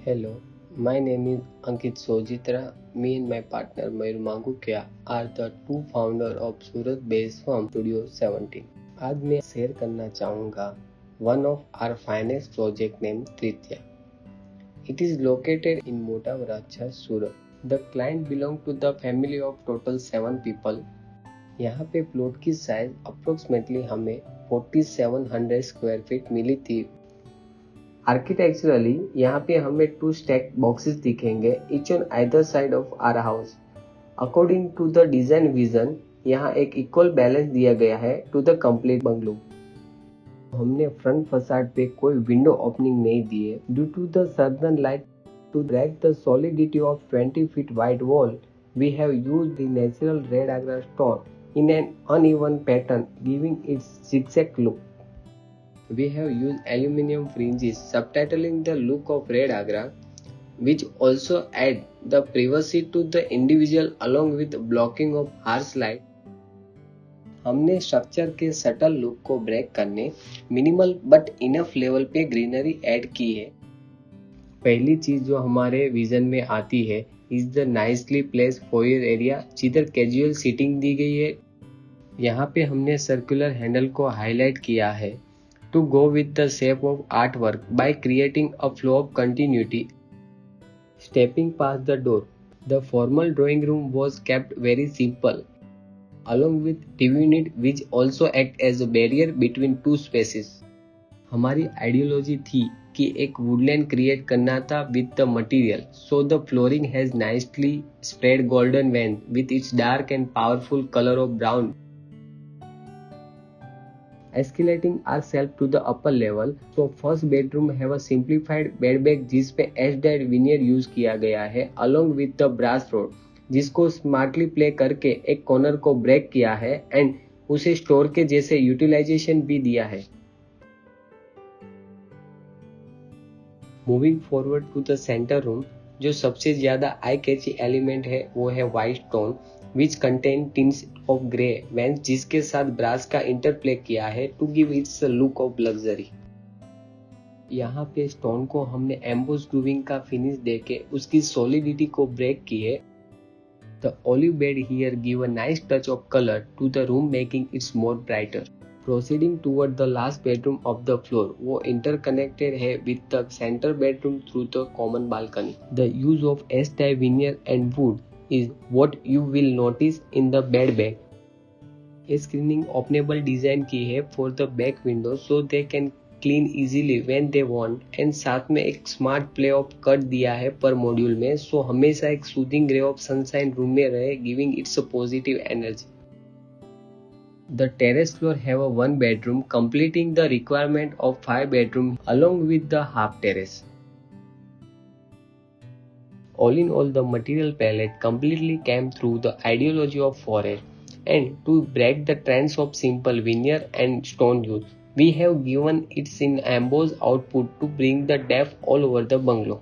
Hello, my name is Ankit Sojitra. Me and my partner Mayur Mangukia are the two founders of Surat-based firm Studio 17. आज मैं share करना चाहूँगा one of our finest project named Tritya. It is located in Mota Varacha, Surat. The client belong to the family of total 7 people. यहाँ पे plot की size approximately हमें 4700 square feet मिली थी. Architecturally यहाँ पे हमें 2 स्टैक बॉक्सेस दिखेंगे each on either side of our house. According to the design vision, यहाँ एक इक्वल बैलेंस दिया गया है टू द कंप्लीट बंगलो. हमने फ्रंट फसाड पे कोई विंडो ओपनिंग नहीं दी है due to the southern light. To break the solidity of 20 feet wide wall, we have used the natural red agra stone in an uneven pattern, giving its zigzag look. We have used aluminium fringes subtitling the look of red agra, which also add the privacy to the individual along with blocking of harsh light. हमने structure के subtle look को break करने minimal but enough level पे greenery add की है. पहली चीज जो हमारे विजन में आती है is the nicely place foyer area, जिधर कैजुअल सीटिंग दी गई है. यहाँ पे हमने सर्कुलर हैंडल को हाईलाइट किया है to go with the shape of artwork by creating a flow of continuity. Stepping past the door, the formal drawing room was kept very simple, along with TV unit which also act as a barrier between two spaces. हमारी ideology थी कि एक Woodland create करना था with the material, so the flooring has nicely spread golden vein with its dark and powerful color of brown. Escalating ourselves to the upper level, so first bedroom have a simplified bed bag जिस पे H-died veneer use किया गया है along with the brass rod, जिसको smartly play करके एक corner को break किया है एंड उसे स्टोर के जैसे यूटिलाइजेशन भी दिया है. Moving forward to the centre room, जो सबसे ज्यादा आई कैची एलिमेंट है वो है white stone which contain tints of grey veins जिसके साथ ब्रास का इंटरप्ले किया है to give its look of luxury. यहाँ पे स्टोन को हमने एम्बोस ग्रूविंग का फिनिश देके उसकी सॉलिडिटी को ब्रेक किए. The olive bed here give a nice touch of color to the room making it more brighter. Proceeding toward the last bedroom of the floor, वो interconnected है with the center bedroom through the common balcony. The use of S-type veneer and wood is what you will notice in the bed bag. A screening openable design की है for the back window so they can clean easily when they want, and साथ में एक smart play of cut दिया है पर module में, सो हमेशा एक soothing ray of sunshine room में रहे giving it's a positive energy. The terrace floor have a 1 bedroom completing the requirement of 5 bedroom along with the half terrace. All in all, the material palette completely came through the ideology of forest, and to break the trends of simple veneer and stone use, we have given it in embossed output to bring the depth all over the bungalow.